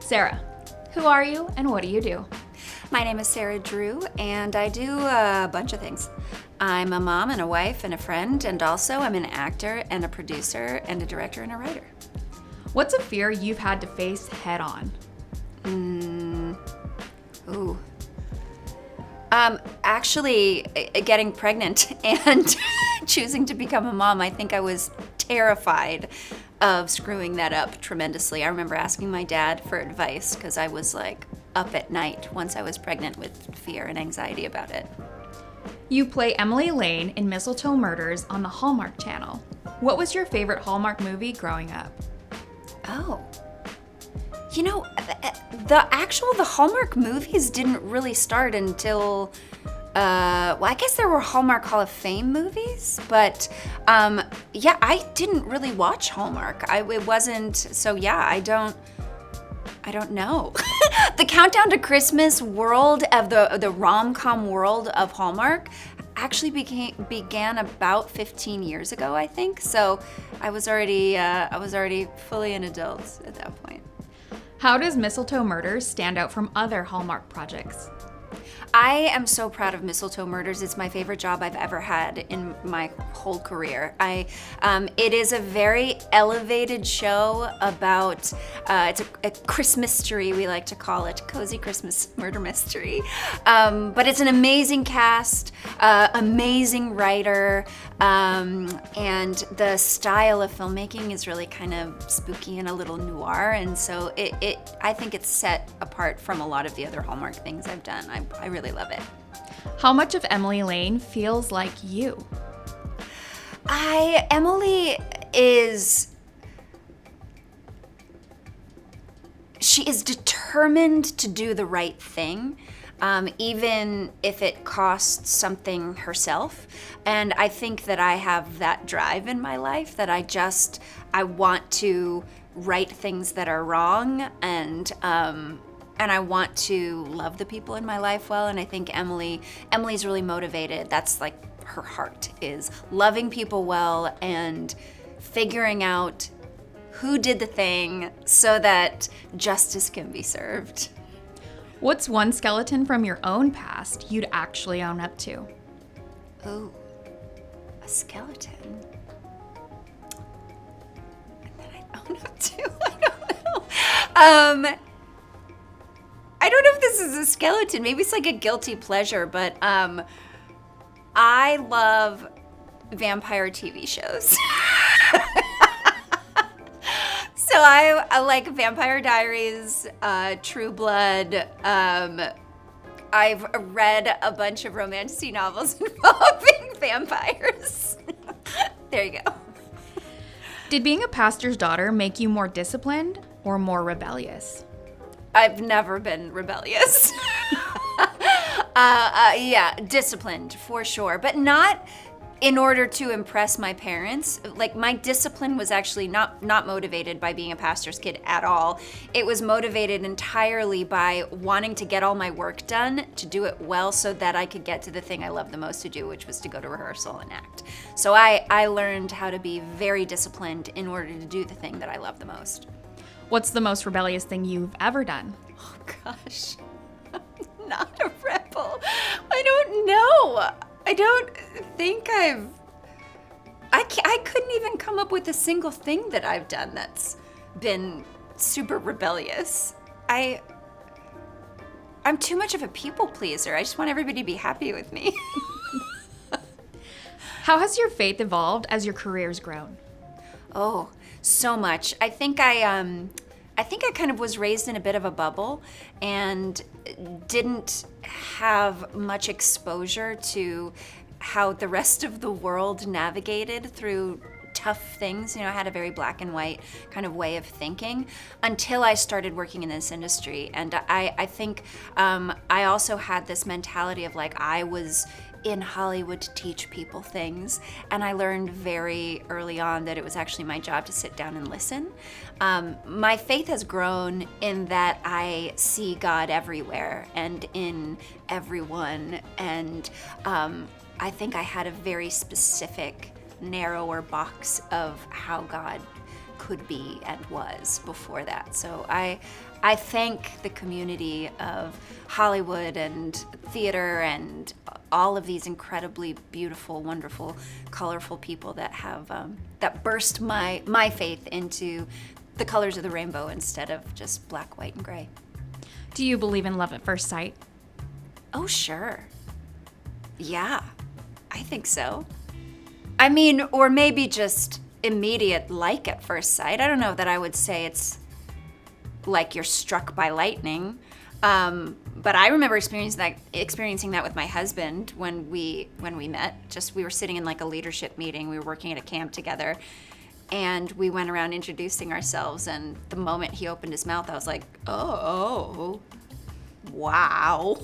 Sarah, who are you and what do you do? My name is Sarah Drew, and I do a bunch of things. I'm a mom and a wife and a friend, and also I'm an actor and a producer and a director and a writer. What's a fear you've had to face head on? Actually, getting pregnant and choosing to become a mom, I think I was terrified of screwing that up tremendously. I remember asking my dad for advice because I was like up at night once I was pregnant with fear and anxiety about it. You play Emily Lane in Mistletoe Murders on the Hallmark channel. What was your favorite Hallmark movie growing up? Oh. You know, the Hallmark movies didn't really start until, I guess there were Hallmark Hall of Fame movies, but I didn't really watch Hallmark. I don't know. The Countdown to Christmas world of the rom-com world of Hallmark actually began about 15 years ago, I think. So I was already fully an adult at that point. How does Mistletoe Murders stand out from other Hallmark projects? I am so proud of Mistletoe Murders. It's my favorite job I've ever had in my whole career. It is a very elevated show about, it's a Christmas mystery, we like to call it, cozy Christmas murder mystery. But it's an amazing cast, amazing writer, and the style of filmmaking is really kind of spooky and a little noir, and so I think it's set apart from a lot of the other Hallmark things I've done. I really love it. How much of Emily Lane feels like you? Emily she is determined to do the right thing, even if it costs something herself. And I think that I have that drive in my life, that I want to right things that are wrong, and I want to love the people in my life well, and I think Emily's really motivated. That's like her heart, is loving people well and figuring out who did the thing so that justice can be served. What's one skeleton from your own past you'd actually own up to? Oh, a skeleton. And then I own up to, I don't know. I don't know if this is a skeleton. Maybe it's like a guilty pleasure, but I love vampire TV shows. So I like Vampire Diaries, True Blood. I've read a bunch of romantic novels involving vampires. There you go. Did being a pastor's daughter make you more disciplined or more rebellious? I've never been rebellious. Disciplined for sure, but not in order to impress my parents. Like, my discipline was actually not motivated by being a pastor's kid at all. It was motivated entirely by wanting to get all my work done, to do it well, so that I could get to the thing I love the most to do, which was to go to rehearsal and act. So I learned how to be very disciplined in order to do the thing that I love the most. What's the most rebellious thing you've ever done? Oh gosh, I'm not a rebel. I don't know. I don't think I couldn't even come up with a single thing that I've done that's been super rebellious. I'm too much of a people pleaser. I just want everybody to be happy with me. How has your faith evolved as your career's grown? Oh, so much. I think I kind of was raised in a bit of a bubble and didn't have much exposure to how the rest of the world navigated through tough things. You know, I had a very black and white kind of way of thinking until I started working in this industry. And I think I also had this mentality of like, I was in Hollywood to teach people things, and I learned very early on that it was actually my job to sit down and listen. My faith has grown in that I see God everywhere and in everyone, and I think I had a very specific, narrower box of how God could be and was before that. So I I thank the community of Hollywood and theater and all of these incredibly beautiful, wonderful, colorful people that have that burst my faith into the colors of the rainbow instead of just black, white, and gray. Do you believe in love at first sight? Oh, sure. Yeah, I think so. I mean, or maybe just immediate like at first sight. I don't know that I would say it's like you're struck by lightning. But I remember experiencing that with my husband when we met. We were sitting in like a leadership meeting. We were working at a camp together, and we went around introducing ourselves. And the moment he opened his mouth, I was like, oh, wow.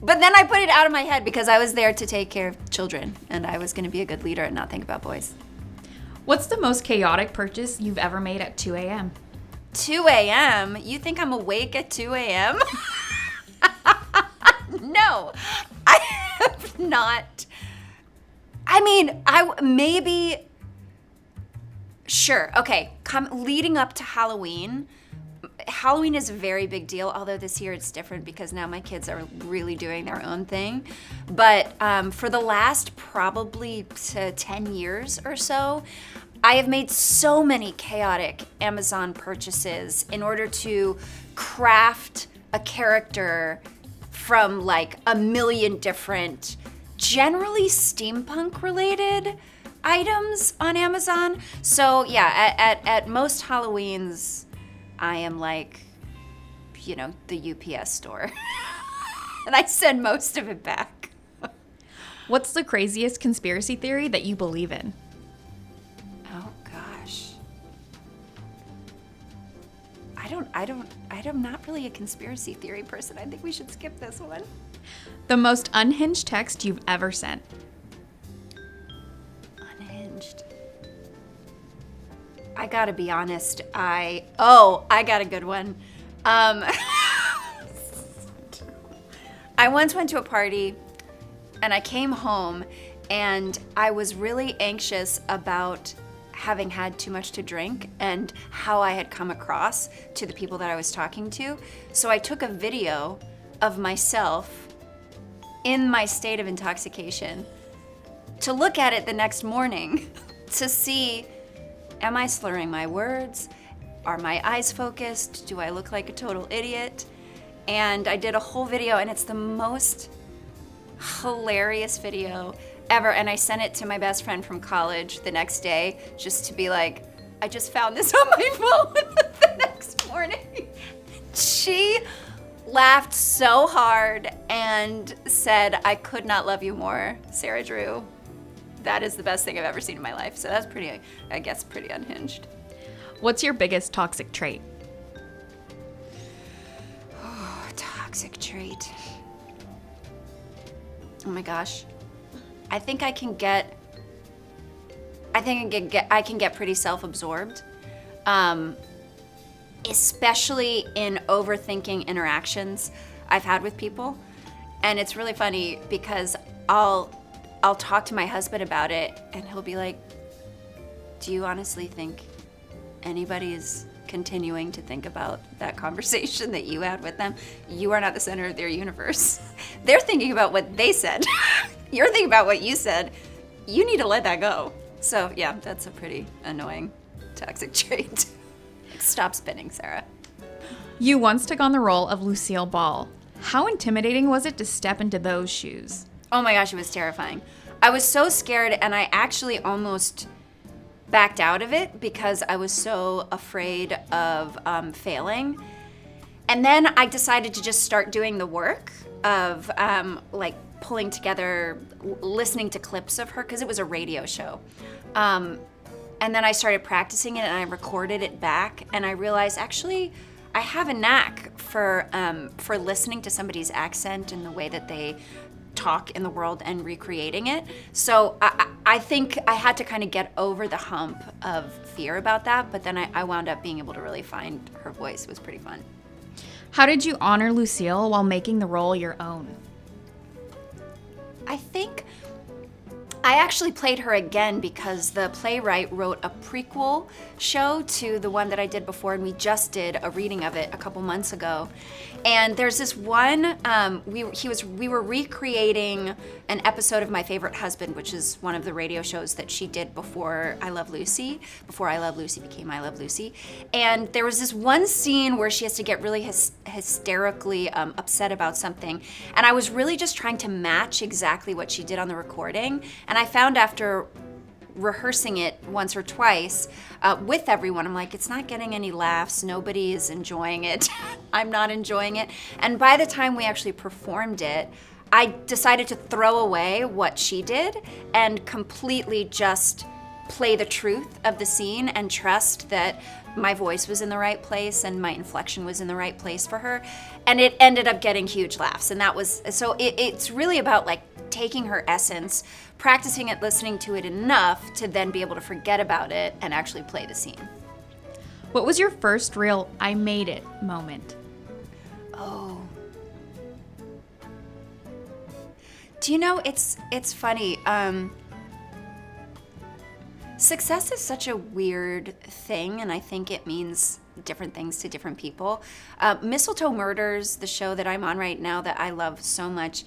But then I put it out of my head because I was there to take care of children, and I was going to be a good leader and not think about boys. What's the most chaotic purchase you've ever made at 2 a.m.? 2 a.m.? You think I'm awake at 2 a.m.? No, I have not. I mean, sure, okay, leading up to Halloween is a very big deal, although this year it's different because now my kids are really doing their own thing. But for the last probably 10 years or so, I have made so many chaotic Amazon purchases in order to craft a character from like a million different, generally steampunk related items on Amazon. So yeah, at most Halloweens, I am like, the UPS store. And I send most of it back. What's the craziest conspiracy theory that you believe in? Oh gosh. I'm not really a conspiracy theory person. I think we should skip this one. The most unhinged text you've ever sent? Unhinged. I gotta be honest, I got a good one. I once went to a party and I came home and I was really anxious about having had too much to drink and how I had come across to the people that I was talking to. So I took a video of myself in my state of intoxication to look at it the next morning to see, am I slurring my words? Are my eyes focused? Do I look like a total idiot? And I did a whole video, and it's the most hilarious video ever. And I sent it to my best friend from college the next day just to be like, I just found this on my phone the next morning. She laughed so hard and said, I could not love you more, Sarah Drew. That is the best thing I've ever seen in my life. So that's pretty unhinged. What's your biggest toxic trait? Oh, toxic trait. Oh my gosh. I can get pretty self-absorbed, especially in overthinking interactions I've had with people. And it's really funny because I'll talk to my husband about it and he'll be like, do you honestly think anybody is continuing to think about that conversation that you had with them? You are not the center of their universe. They're thinking about what they said. You're thinking about what you said. You need to let that go. So yeah, that's a pretty annoying toxic trait. Stop spinning, Sarah. You once took on the role of Lucille Ball. How intimidating was it to step into those shoes? Oh my gosh, it was terrifying. I was so scared, and I actually almost backed out of it because I was so afraid of failing. And then I decided to just start doing the work of like pulling together, listening to clips of her, because it was a radio show. And then I started practicing it and I recorded it back, and I realized actually I have a knack for listening to somebody's accent and the way that they talk in the world and recreating it. So I think I had to kind of get over the hump of fear about that, but then I wound up being able to really find her voice. It was pretty fun. How did you honor Lucille while making the role your own? I think I actually played her again because the playwright wrote a prequel show to the one that I did before, and we just did a reading of it a couple months ago. And there's this one, we were recreating an episode of My Favorite Husband, which is one of the radio shows that she did before I Love Lucy became I Love Lucy. And there was this one scene where she has to get really hysterically upset about something. And I was really just trying to match exactly what she did on the recording. And I found after rehearsing it once or twice with everyone, I'm like, it's not getting any laughs. Nobody is enjoying it. I'm not enjoying it. And by the time we actually performed it, I decided to throw away what she did and completely just play the truth of the scene and trust that my voice was in the right place and my inflection was in the right place for her. And it ended up getting huge laughs. And that was, so it's really about like taking her essence, practicing it, listening to it enough to then be able to forget about it and actually play the scene. What was your first real I made it moment? Oh. Do you know, it's funny. Success is such a weird thing, and I think it means different things to different people. Mistletoe Murders, the show that I'm on right now that I love so much,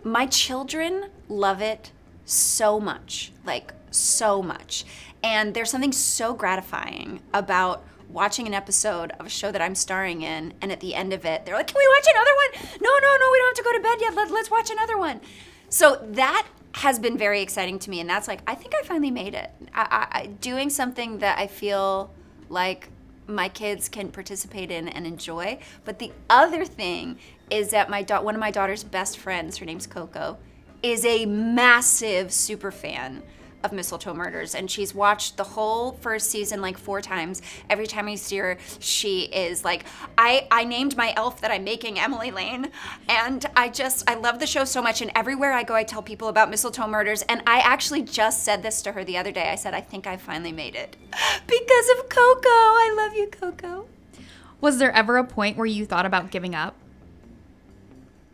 my children love it so much, like so much. And there's something so gratifying about watching an episode of a show that I'm starring in, and at the end of it, they're like, can we watch another one? No, we don't have to go to bed yet. Let's watch another one. So that has been very exciting to me, and that's like, I think I finally made it. I doing something that I feel like my kids can participate in and enjoy. But the other thing is that one of my daughter's best friends, her name's Coco, is a massive super fan of Mistletoe Murders, and she's watched the whole first season like 4 times. Every time I see her, she is like, I named my elf that I'm making Emily Lane, and I love the show so much, and everywhere I go I tell people about Mistletoe Murders, and I actually just said this to her the other day. I said, I think I finally made it because of Coco. I love you, Coco. Was there ever a point where you thought about giving up?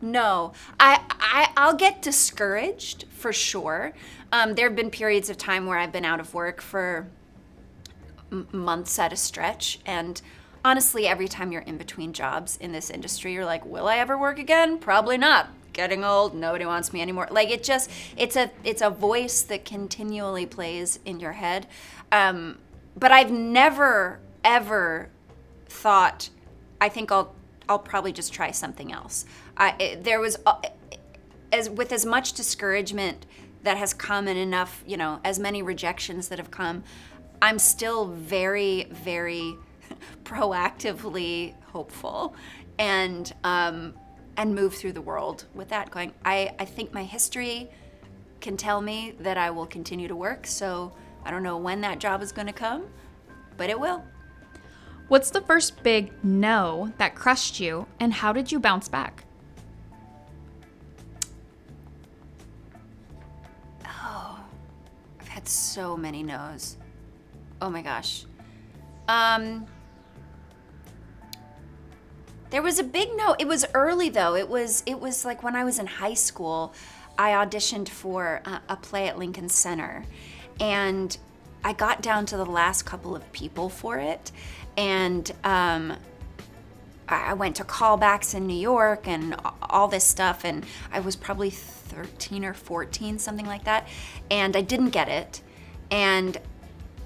No, I'll get discouraged for sure. There have been periods of time where I've been out of work for months at a stretch, and honestly, every time you're in between jobs in this industry, you're like, will I ever work again? Probably not. Getting old, nobody wants me anymore. Like it's a voice that continually plays in your head. But I've never ever thought, I think I'll probably just try something else. There was, as much discouragement that has come and enough, as many rejections that have come, I'm still very, very proactively hopeful and move through the world with that going. I think my history can tell me that I will continue to work, so I don't know when that job is going to come, but it will. What's the first big no that crushed you, and how did you bounce back? Oh, I've had so many no's. Oh my gosh. There was a big no. It was early though. It was like when I was in high school, I auditioned for a play at Lincoln Center, and I got down to the last couple of people for it. And I went to callbacks in New York and all this stuff, and I was probably 13 or 14, something like that, and I didn't get it. And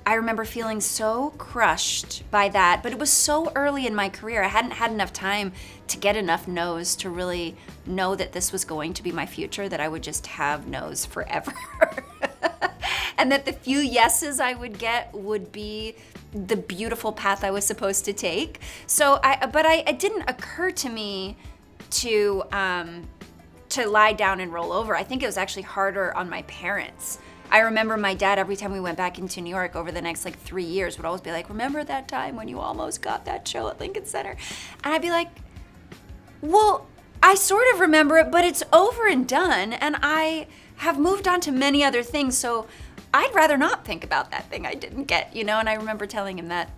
I remember feeling so crushed by that, but it was so early in my career. I hadn't had enough time to get enough no's to really know that this was going to be my future, that I would just have no's forever. And that the few yeses I would get would be the beautiful path I was supposed to take. So it didn't occur to me to lie down and roll over. I think it was actually harder on my parents. I remember my dad, every time we went back into New York over the next 3 years, would always be like, remember that time when you almost got that show at Lincoln Center? And I'd be like, well, I sort of remember it, but it's over and done, and I have moved on to many other things, so I'd rather not think about that thing I didn't get, And I remember telling him that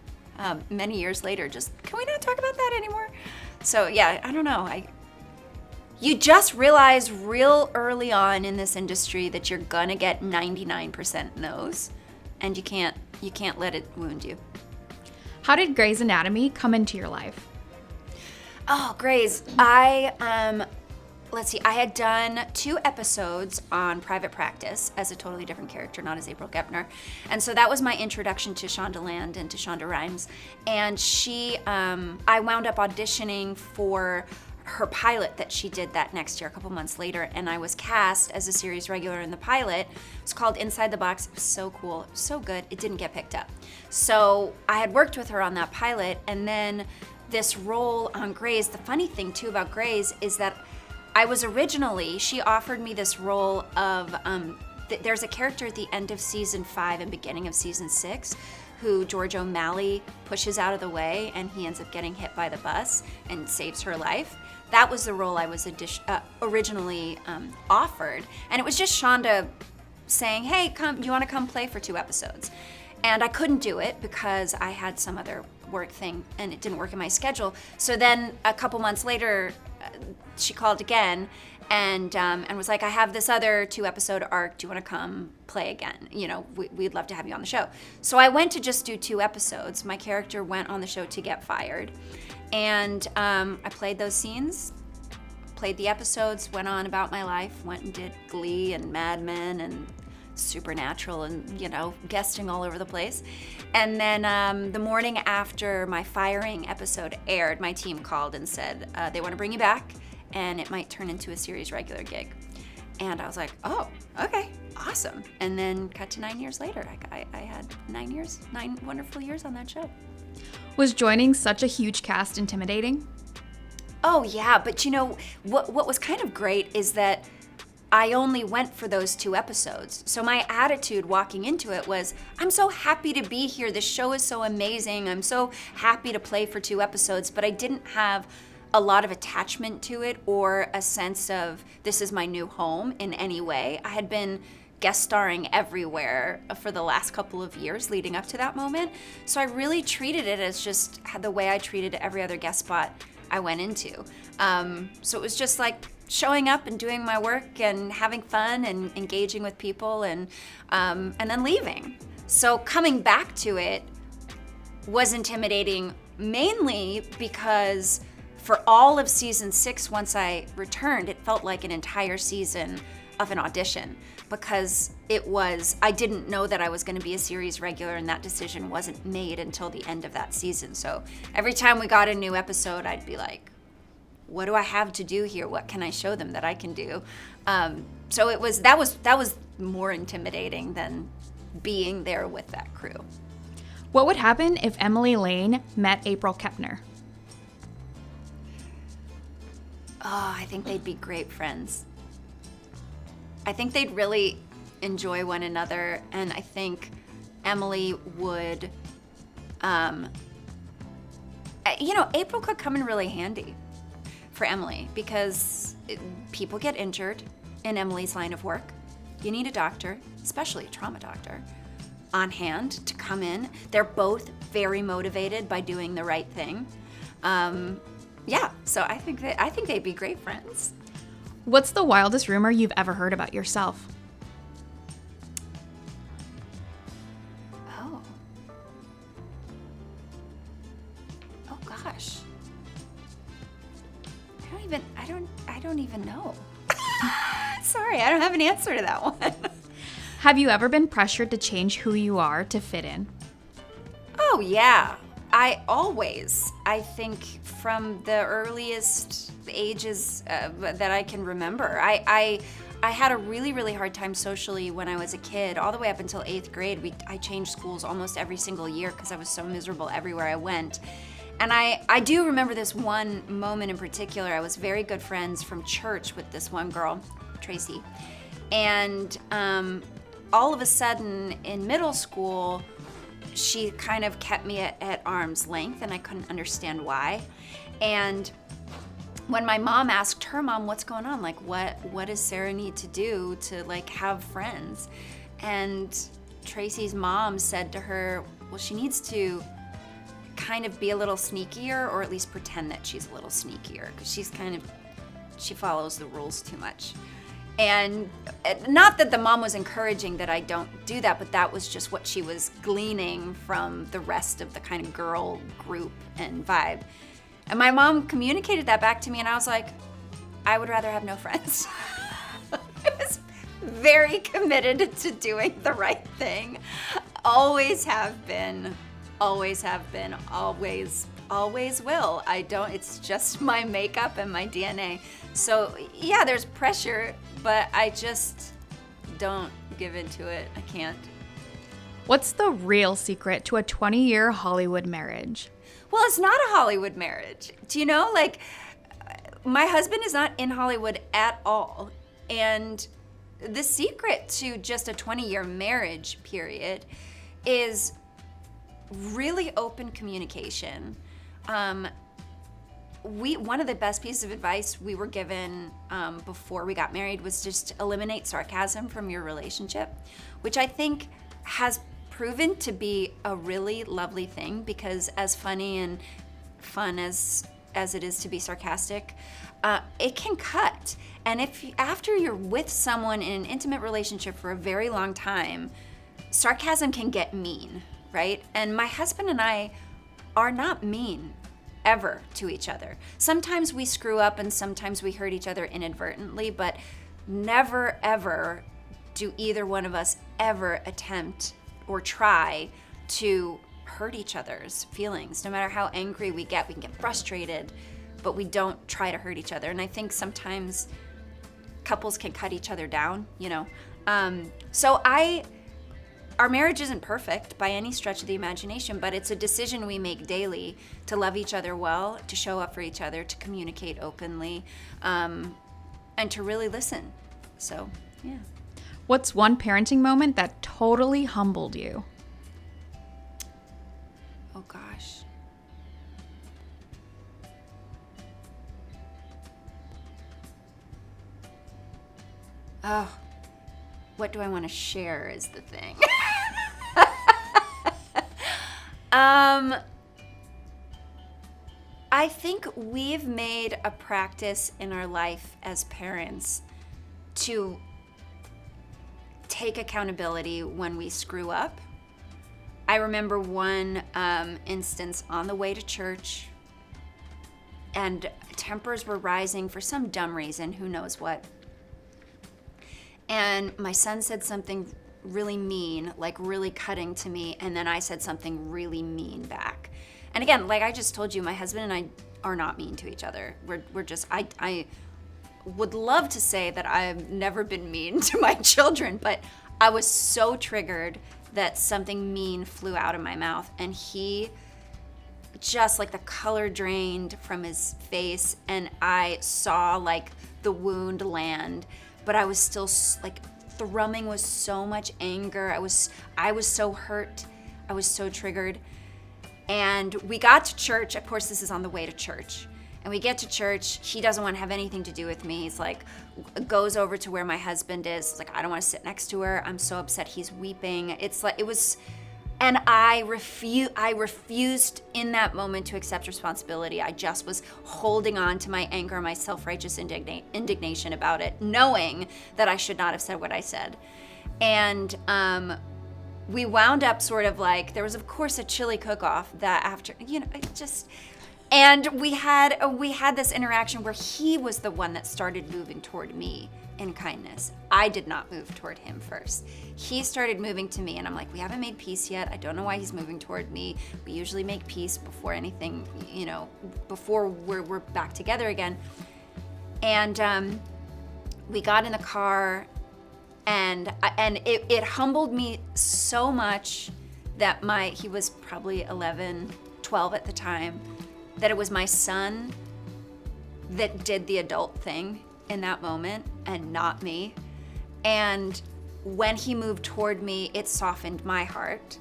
many years later, just, can we not talk about that anymore? So yeah, I don't know. You just realize real early on in this industry that you're gonna get 99% no's, and you can't let it wound you. How did Grey's Anatomy come into your life? Oh, Grey's. Let's see, I had done 2 episodes on Private Practice as a totally different character, not as April Kepner. And so that was my introduction to Shonda Land and to Shonda Rhimes. And I wound up auditioning for her pilot that she did that next year, a couple months later, and I was cast as a series regular in the pilot. It's called Inside the Box. It was so cool, it was so good. It didn't get picked up. So I had worked with her on that pilot, and then this role on Grey's. The funny thing too about Grey's is that she offered me this role of, there's a character at the end of season 5 and beginning of season 6 who George O'Malley pushes out of the way, and he ends up getting hit by the bus and saves her life. That was the role I was originally offered. And it was just Shonda saying, hey, come, you want to come play for 2 episodes? And I couldn't do it because I had some other work thing and it didn't work in my schedule. So then a couple months later, she called again and was like, I have this other 2-episode arc. Do you want to come play again? You know, we'd love to have you on the show. So I went to just do 2 episodes. My character went on the show to get fired. And I played those scenes, played the episodes, went on about my life, went and did Glee and Mad Men and Supernatural and, you know, guesting all over the place. And then the morning after my firing episode aired, my team called and said, they want to bring you back and it might turn into a series regular gig. And I was like, oh, okay, awesome. And then cut to 9 years later, I had 9 wonderful years on that show. Was joining such a huge cast intimidating? Oh yeah, but you know, what was kind of great is that I only went for those 2 episodes. So my attitude walking into it was, I'm so happy to be here. This show is so amazing. I'm so happy to play for 2 episodes, but I didn't have a lot of attachment to it or a sense of this is my new home in any way. I had been guest starring everywhere for the last couple of years leading up to that moment. So I really treated it as just the way I treated every other guest spot I went into. So it was just like showing up and doing my work and having fun and engaging with people and then leaving. So coming back to it was intimidating mainly because for all of season 6, once I returned, it felt like an entire season of an audition because I didn't know that I was going to be a series regular and that decision wasn't made until the end of that season. So every time we got a new episode, I'd be like, what do I have to do here? What can I show them that I can do? So that was more intimidating than being there with that crew. What would happen if Emily Lane met April Kepner? Oh, I think they'd be great friends. I think they'd really enjoy one another, and I think Emily would, April could come in really handy for Emily because people get injured in Emily's line of work. You need a doctor, especially a trauma doctor, on hand to come in. They're both very motivated by doing the right thing. So I think they'd be great friends. What's the wildest rumor you've ever heard about yourself? Oh gosh. I don't even know. Sorry, I don't have an answer to that one. Have you ever been pressured to change who you are to fit in? Oh yeah. I think from the earliest ages that I can remember, I had a really, really hard time socially when I was a kid, all the way up until 8th grade. I changed schools almost every single year because I was so miserable everywhere I went. And I do remember this one moment in particular. I was very good friends from church with this one girl, Tracy. And all of a sudden in middle school, she kind of kept me at arm's length, and I couldn't understand why. And when my mom asked her mom, what's going on? Like, what does Sarah need to do to like have friends? And Tracy's mom said to her, well, she needs to kind of be a little sneakier, or at least pretend that she's a little sneakier, because she's kind of she follows the rules too much. And not that the mom was encouraging that I don't do that, but that was just what she was gleaning from the rest of the kind of girl group and vibe. And my mom communicated that back to me, and I was like, I would rather have no friends. I was very committed to doing the right thing. Always have been, always will. It's just my makeup and my DNA. So yeah, there's pressure, but I just don't give into it. I can't. What's the real secret to a 20-year Hollywood marriage? Well, it's not a Hollywood marriage. Do you know, like, my husband is not in Hollywood at all. And the secret to just a 20-year marriage period is really open communication. One of the best pieces of advice we were given before we got married was just eliminate sarcasm from your relationship, which I think has proven to be a really lovely thing, because as funny and fun as it is to be sarcastic, it can cut. And after you're with someone in an intimate relationship for a very long time, sarcasm can get mean, right? And my husband and I are not mean ever to each other. Sometimes we screw up and sometimes we hurt each other inadvertently, but never ever do either one of us ever attempt or try to hurt each other's feelings. No matter how angry we can get frustrated, but we don't try to hurt each other. And I think sometimes couples can cut each other down, you know. Our marriage isn't perfect by any stretch of the imagination, but it's a decision we make daily to love each other well, to show up for each other, to communicate openly, and to really listen. So, yeah. What's one parenting moment that totally humbled you? Oh, gosh. Oh, what do I want to share is the thing. I think we've made a practice in our life as parents to take accountability when we screw up. I remember one instance on the way to church, and tempers were rising for some dumb reason, who knows what. And my son said something really mean, like really cutting to me, and then I said something really mean back. And again, like I just told you, my husband and I are not mean to each other. We're just, I would love to say that I've never been mean to my children, but I was so triggered that something mean flew out of my mouth, and he just, like, the color drained from his face, and I saw like the wound land, but I was still like thrumming with so much anger. I was so hurt. I was so triggered. And we got to church. Of course, this is on the way to church. And we get to church. He doesn't want to have anything to do with me. He's like, goes over to where my husband is. He's like, I don't want to sit next to her. I'm so upset. He's weeping. It's like, it was, and I refused in that moment to accept responsibility. I just was holding on to my anger, my self-righteous indignation about it, knowing that I should not have said what I said. And we wound up sort of like, there was of course a chili cook-off that after, you know, it just, and we had this interaction where he was the one that started moving toward me in kindness. I did not move toward him first. He started moving to me, and I'm like, we haven't made peace yet. I don't know why he's moving toward me. We usually make peace before anything, you know, before we're back together again. And we got in the car, and it humbled me so much that he was probably 11, 12 at the time, that it was my son that did the adult thing in that moment and not me. And when he moved toward me, it softened my heart.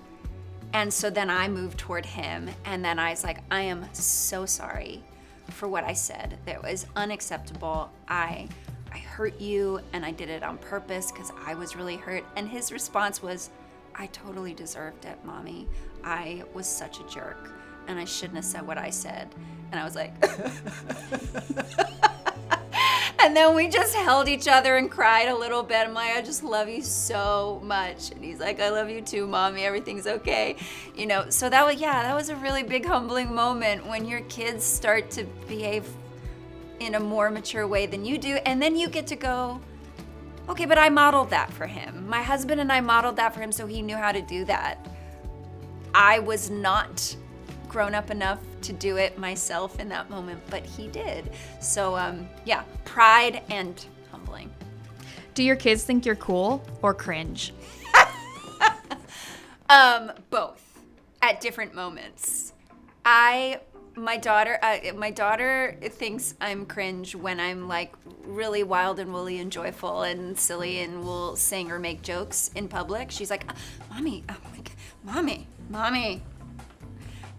And so then I moved toward him, and then I was like, I am so sorry for what I said. That was unacceptable. I hurt you, and I did it on purpose because I was really hurt. And his response was, I totally deserved it, Mommy. I was such a jerk, and I shouldn't have said what I said. And I was like, And then we just held each other and cried a little bit. I'm like, I just love you so much. And he's like, I love you too, Mommy. Everything's okay. You know, so that was a really big humbling moment when your kids start to behave in a more mature way than you do. And then you get to go, okay, but I modeled that for him. My husband and I modeled that for him, so he knew how to do that. I was not grown up enough to do it myself in that moment, but he did. So yeah, pride and humbling. Do your kids think you're cool or cringe? Both at different moments. My daughter thinks I'm cringe when I'm like really wild and woolly and joyful and silly and will sing or make jokes in public. She's like, Mommy, oh my God, Mommy.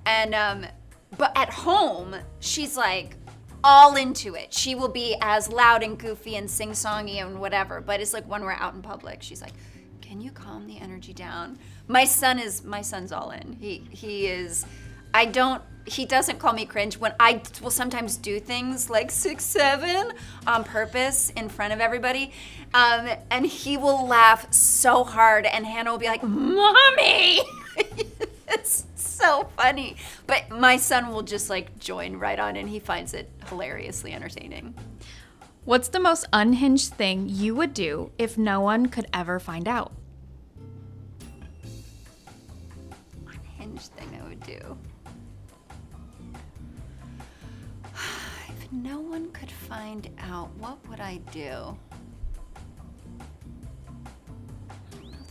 And, but at home, she's like all into it. She will be as loud and goofy and sing-songy and whatever, but it's like when we're out in public, she's like, can you calm the energy down? My son's all in. He doesn't call me cringe when I will sometimes do things like 6'7" on purpose in front of everybody. And he will laugh so hard and Hannah will be like, Mommy! It's so funny. But my son will just like join right on and he finds it hilariously entertaining. What's the most unhinged thing you would do if no one could ever find out? Unhinged thing I would do. If no one could find out, what would I do?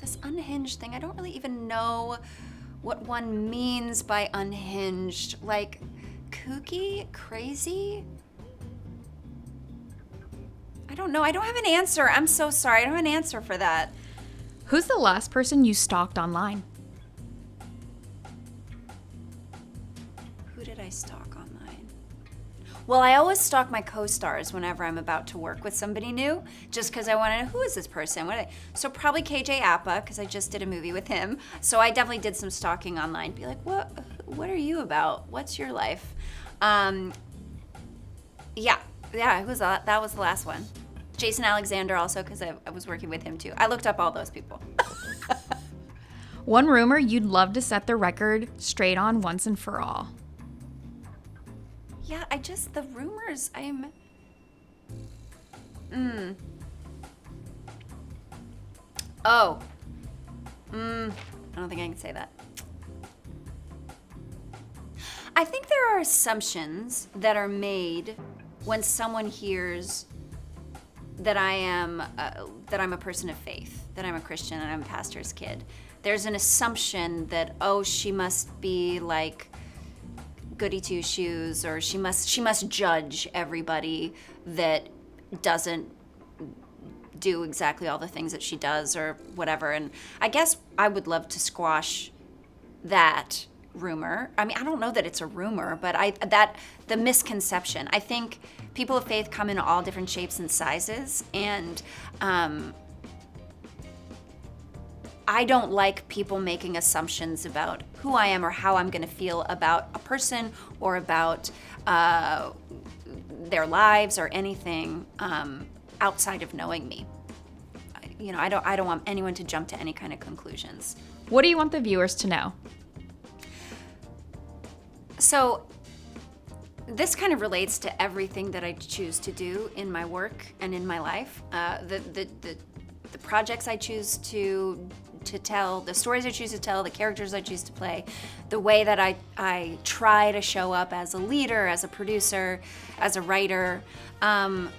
This unhinged thing, I don't really even know what one means by unhinged. Like kooky, crazy? I don't know. I don't have an answer. I'm so sorry. I don't have an answer for that. Who's the last person you stalked online? Who did I stalk online? Well, I always stalk my co-stars whenever I'm about to work with somebody new, just because I want to know, who is this person? So probably KJ Apa, because I just did a movie with him. So I definitely did some stalking online. Be like, what are you about? What's your life? Yeah, who was that? That was the last one. Jason Alexander also, because I was working with him too. I looked up all those people. One rumor you'd love to set the record straight on once and for all. Yeah, the rumors, I don't think I can say that. I think there are assumptions that are made when someone hears that I'm a person of faith, that I'm a Christian and I'm a pastor's kid. There's an assumption that, she must be like goody two shoes, or she must judge everybody that doesn't do exactly all the things that she does or whatever. And I guess I would love to squash that rumor. I mean, I don't know that it's a rumor, but the misconception. I think people of faith come in all different shapes and sizes, and I don't like people making assumptions about who I am or how I'm going to feel about a person or about their lives or anything outside of knowing me. I don't want anyone to jump to any kind of conclusions. What do you want the viewers to know? So this kind of relates to everything that I choose to do in my work and in my life. The projects I choose to tell, the stories I choose to tell, the characters I choose to play, the way that I try to show up as a leader, as a producer, as a writer, and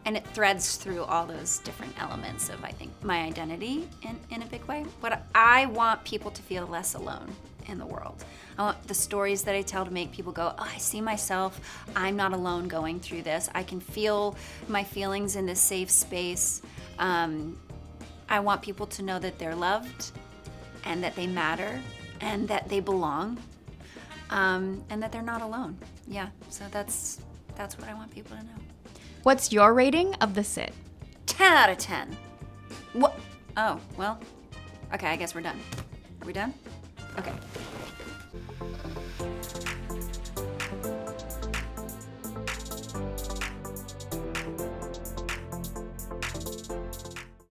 it threads through all those different elements of, I think, my identity in a big way. But I want people to feel less alone in the world. I want the stories that I tell to make people go, I see myself. I'm not alone going through this. I can feel my feelings in this safe space. I want people to know that they're loved and that they matter and that they belong, and that they're not alone. Yeah, so that's what I want people to know. What's your rating of The Sit? 10 out of 10. What? Oh, well, okay, I guess we're done. Are we done? Okay.